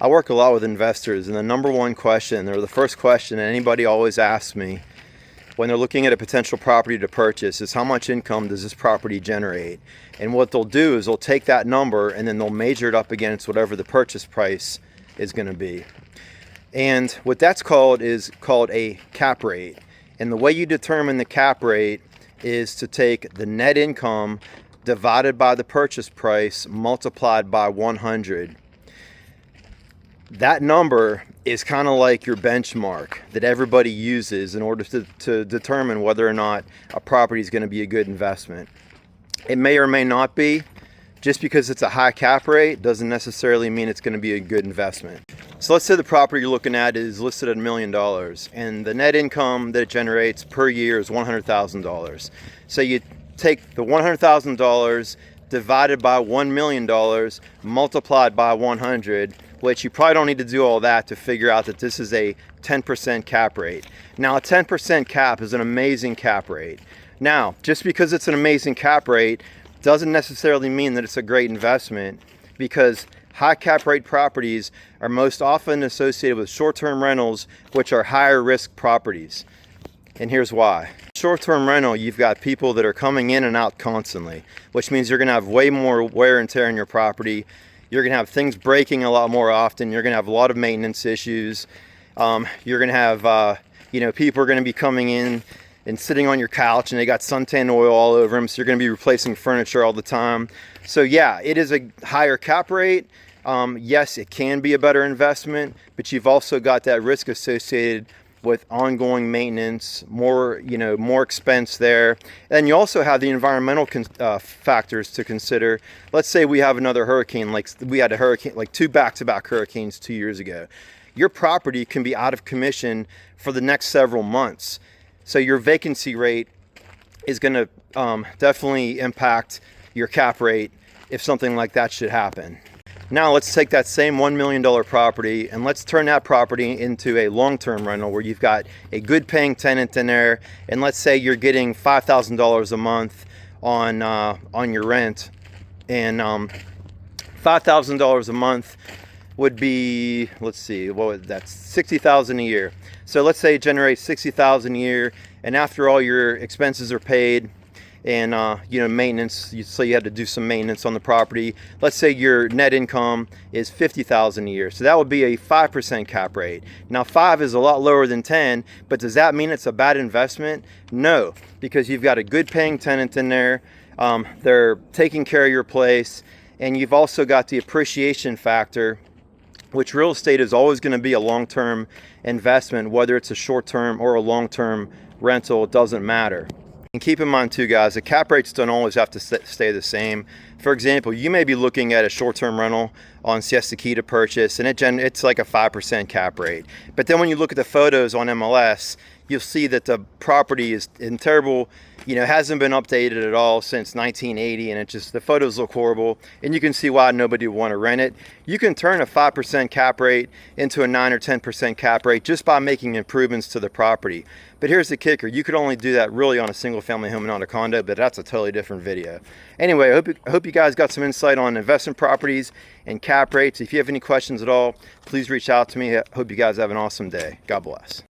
I work a lot with investors, and the number one question, or the first question anybody always asks me when they're looking at a potential property to purchase is how much income does this property generate? And what they'll do is they'll take that number and then they'll measure it up against whatever the purchase price is going to be. And what that's called is called a cap rate. And the way you determine the cap rate is to take the net income divided by the purchase price multiplied by 100. That number is kind of like your benchmark that everybody uses in order to determine whether or not a property is going to be a good investment. It may or may not be. Just because it's a high cap rate doesn't necessarily mean it's going to be a good investment. So let's say the property you're looking at is listed at $1 million and the net income that it generates per year is $100,000. So you take the $100,000 divided by $1 million multiplied by 100, which you probably don't need to do all that to figure out that this is a 10% cap rate. Now, a 10% cap is an amazing cap rate. Now, just because it's an amazing cap rate doesn't necessarily mean that it's a great investment, because high cap rate properties are most often associated with short-term rentals, which are higher risk properties. And here's why. Short-term rental, you've got people that are coming in and out constantly, which means you're going to have way more wear and tear on your property. You're going to have things breaking a lot more often. You're going to have a lot of maintenance issues. You're going to have, people are going to be coming in and sitting on your couch and they got suntan oil all over them. So you're going to be replacing furniture all the time. So yeah, it is a higher cap rate. Yes, it can be a better investment, but you've also got that risk associated with ongoing maintenance, more expense there. And you also have the environmental factors to consider. Let's say we have another hurricane, like we had a hurricane, like 2 back-to-back hurricanes 2 years ago. Your property can be out of commission for the next several months. So your vacancy rate is going to definitely impact your cap rate if something like that should happen. Now let's take that same $1 million property and let's turn that property into a long-term rental where you've got a good paying tenant in there, and let's say you're getting $5,000 a month on your rent, and $5,000 a month would be, let's see, that's $60,000 a year. So let's say it generates $60,000 a year, and after all your expenses are paid, and maintenance, so you had to do some maintenance on the property, let's say your net income is $50,000 a year. So that would be a 5% cap rate. Now 5 is a lot lower than 10, but does that mean it's a bad investment? No, because you've got a good paying tenant in there. They're taking care of your place, and you've also got the appreciation factor, which real estate is always going to be a long-term investment, whether it's a short-term or a long-term rental, it doesn't matter. And keep in mind too, guys, the cap rates don't always have to stay the same. For example, you may be looking at a short-term rental on Siesta to purchase, and it's like a 5% cap rate. But then when you look at the photos on MLS, you'll see that the property is in terrible, hasn't been updated at all since 1980, and the photos look horrible, and you can see why nobody would want to rent it. You can turn a 5% cap rate into a 9 or 10% cap rate just by making improvements to the property. But here's the kicker. You could only do that really on a single family home and not a condo, but that's a totally different video. Anyway, I hope you guys got some insight on investment properties and cap rates. If you have any questions at all, please reach out to me. I hope you guys have an awesome day. God bless.